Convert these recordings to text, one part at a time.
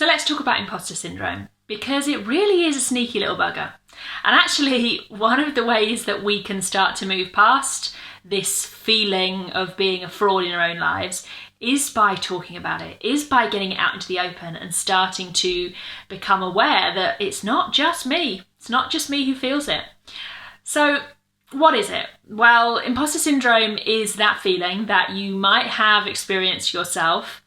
So let's talk about imposter syndrome, because it really is a sneaky little bugger. And actually, one of the ways that we can start to move past this feeling of being a fraud in our own lives is by talking about it, is by getting it out into the open and starting to become aware that it's not just me. It's not just me who feels it. So what is it? Well, imposter syndrome is that feeling that you might have experienced yourself,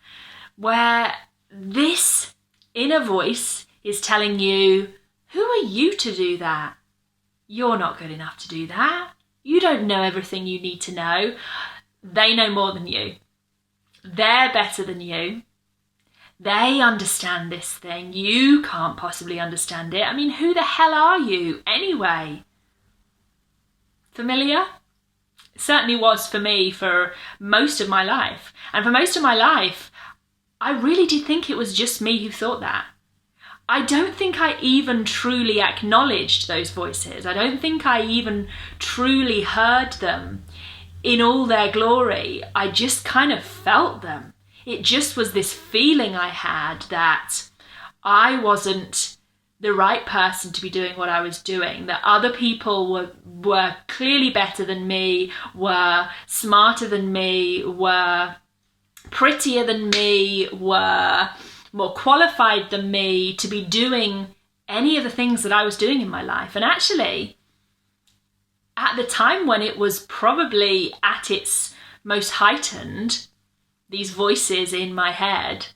where this inner voice is telling you, who are you to do that? You're not good enough to do that. You don't know everything you need to know. They know more than you. They're better than you. They understand this thing. You can't possibly understand it. I mean, who the hell are you anyway? Familiar? It certainly was for me for most of my life. And for most of my life, I really did think it was just me who thought that. I don't think I even truly acknowledged those voices. I don't think I even truly heard them in all their glory. I just kind of felt them. It just was this feeling I had that I wasn't the right person to be doing what I was doing, that other people were clearly better than me, were smarter than me, were prettier than me, were more qualified than me to be doing any of the things that I was doing in my life. And actually, at the time when it was probably at its most heightened, these voices in my head,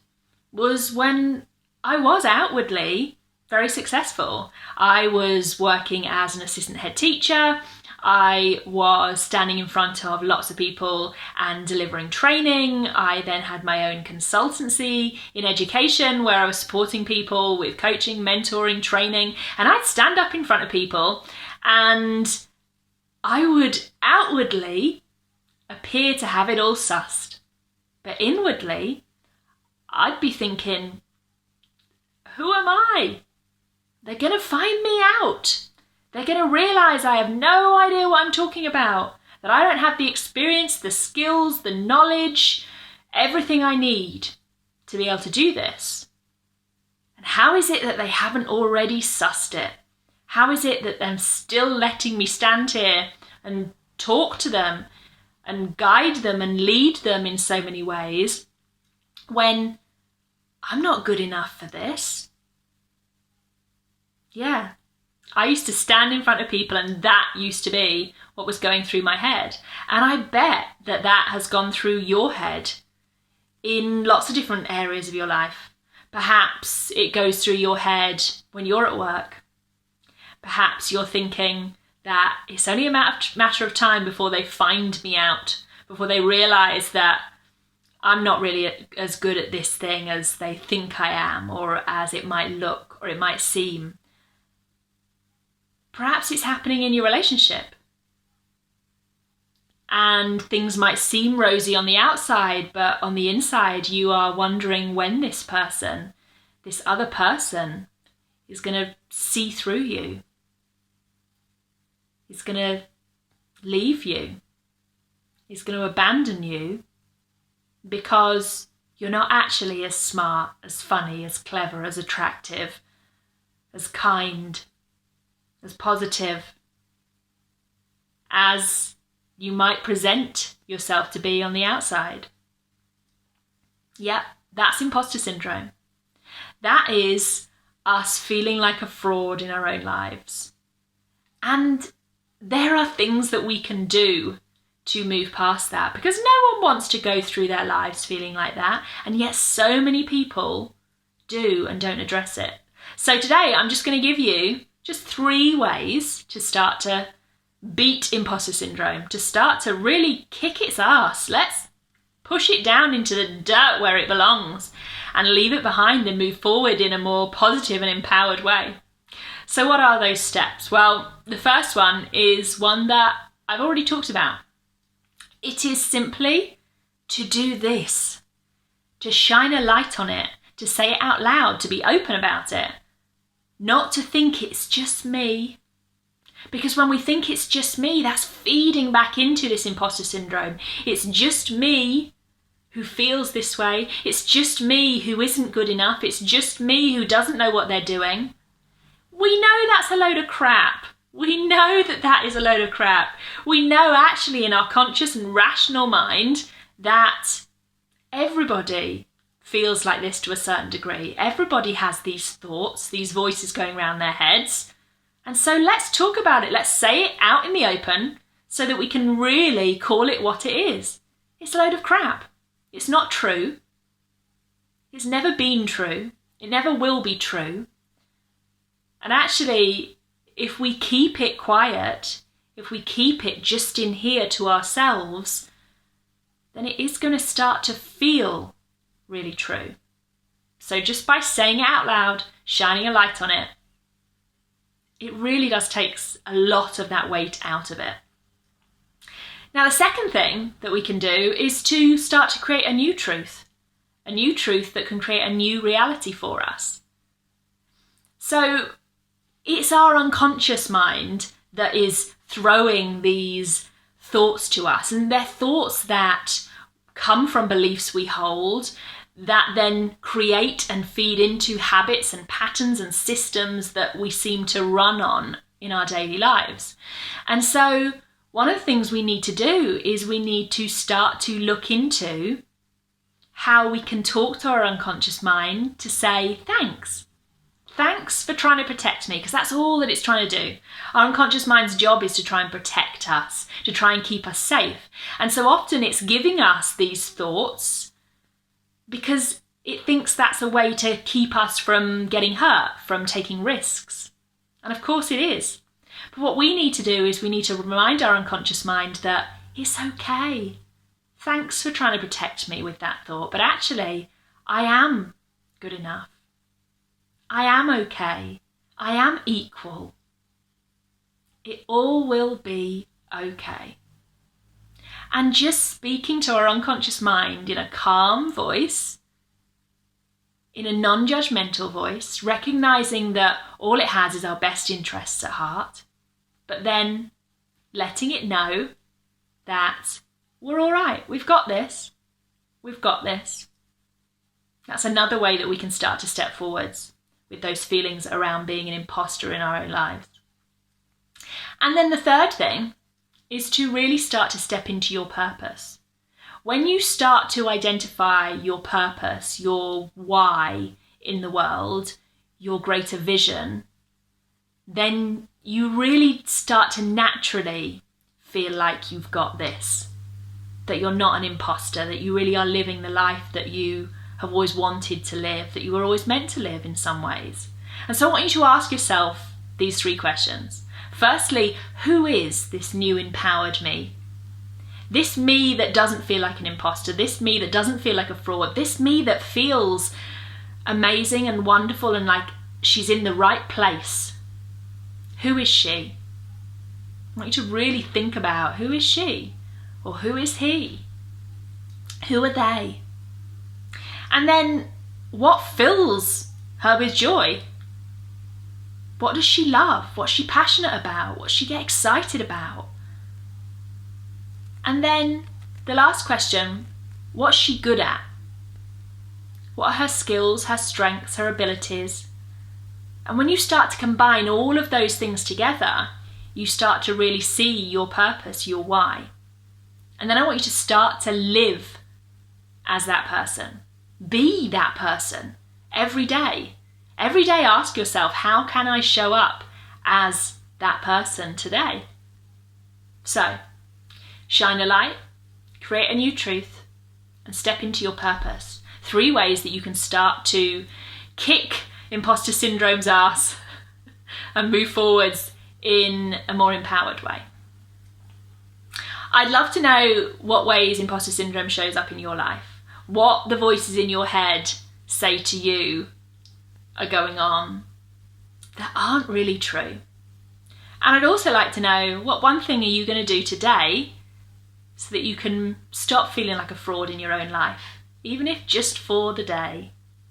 was when I was outwardly very successful. I was working as an assistant head teacher. I was standing in front of lots of people and delivering training. I then had my own consultancy in education where I was supporting people with coaching, mentoring, training, and I'd stand up in front of people and I would outwardly appear to have it all sussed. But inwardly, I'd be thinking, who am I? They're going to find me out. They're going to realise I have no idea what I'm talking about, that I don't have the experience, the skills, the knowledge, everything I need to be able to do this. And how is it that they haven't already sussed it? How is it that they're still letting me stand here and talk to them and guide them and lead them in so many ways when I'm not good enough for this? Yeah, I used to stand in front of people and that used to be what was going through my head. And I bet that that has gone through your head in lots of different areas of your life. Perhaps it goes through your head when you're at work. Perhaps you're thinking that it's only a matter of time before they find me out, before they realise that I'm not really as good at this thing as they think I am, or as it might look, or it might seem. Perhaps it's happening in your relationship. And things might seem rosy on the outside, but on the inside you are wondering when this person, this other person, is going to see through you. Is going to leave you. Is going to abandon you because you're not actually as smart, as funny, as clever, as attractive, as kind, as positive as you might present yourself to be on the outside. Yep, that's imposter syndrome. That is us feeling like a fraud in our own lives. And there are things that we can do to move past that, because no one wants to go through their lives feeling like that, and yet so many people do and don't address it. So today I'm just going to give you just 3 ways to start to beat imposter syndrome, to start to really kick its ass. Let's push it down into the dirt where it belongs and leave it behind and move forward in a more positive and empowered way. So what are those steps? Well, the first one is one that I've already talked about. It is simply to do this, to shine a light on it, to say it out loud, to be open about it. Not to think it's just me. Because when we think it's just me, that's feeding back into this imposter syndrome. It's just me who feels this way. It's just me who isn't good enough. It's just me who doesn't know what they're doing. We know that's a load of crap. We know that that is a load of crap. We know actually in our conscious and rational mind that everybody feels like this to a certain degree. Everybody has these thoughts, these voices going around their heads. And so let's talk about it. Let's say it out in the open so that we can really call it what it is. It's a load of crap. It's not true. It's never been true. It never will be true. And actually, if we keep it quiet, if we keep it just in here to ourselves, then it is going to start to feel really true. So just by saying it out loud, shining a light on it, it really does take a lot of that weight out of it. Now, the second thing that we can do is to start to create a new truth that can create a new reality for us. So it's our unconscious mind that is throwing these thoughts to us, and they're thoughts that come from beliefs we hold that then create and feed into habits and patterns and systems that we seem to run on in our daily lives. And so one of the things we need to do is we need to start to look into how we can talk to our unconscious mind to say thanks. Thanks for trying to protect me, because that's all that it's trying to do. Our unconscious mind's job is to try and protect us, to try and keep us safe. And so often it's giving us these thoughts because it thinks that's a way to keep us from getting hurt, from taking risks. And of course it is. But what we need to do is we need to remind our unconscious mind that it's okay. Thanks for trying to protect me with that thought, but actually I am good enough. I am okay. I am equal. It all will be okay. And just speaking to our unconscious mind in a calm voice, in a non-judgmental voice, recognizing that all it has is our best interests at heart, but then letting it know that we're all right. We've got this. We've got this. That's another way that we can start to step forwards with those feelings around being an imposter in our own lives. And then the third thing is to really start to step into your purpose. When you start to identify your purpose, your why in the world, your greater vision, then you really start to naturally feel like you've got this, that you're not an imposter, that you really are living the life that you have always wanted to live, that you were always meant to live in some ways. And so I want you to ask yourself these three questions. Firstly, who is this new empowered me? This me that doesn't feel like an imposter, this me that doesn't feel like a fraud, this me that feels amazing and wonderful and like she's in the right place. Who is she? I want you to really think about who is she or who is he? Who are they? And then what fills her with joy? What does she love? What's she passionate about? What does she get excited about? And then the last question, what's she good at? What are her skills, her strengths, her abilities? And when you start to combine all of those things together, you start to really see your purpose, your why. And then I want you to start to live as that person. Be that person every day. Every day ask yourself, how can I show up as that person today? So, shine a light, create a new truth, and step into your purpose. 3 ways that you can start to kick imposter syndrome's ass and move forwards in a more empowered way. I'd love to know what ways imposter syndrome shows up in your life. What the voices in your head say to you are going on that aren't really true. And I'd also like to know, what one thing are you going to do today so that you can stop feeling like a fraud in your own life, even if just for the day?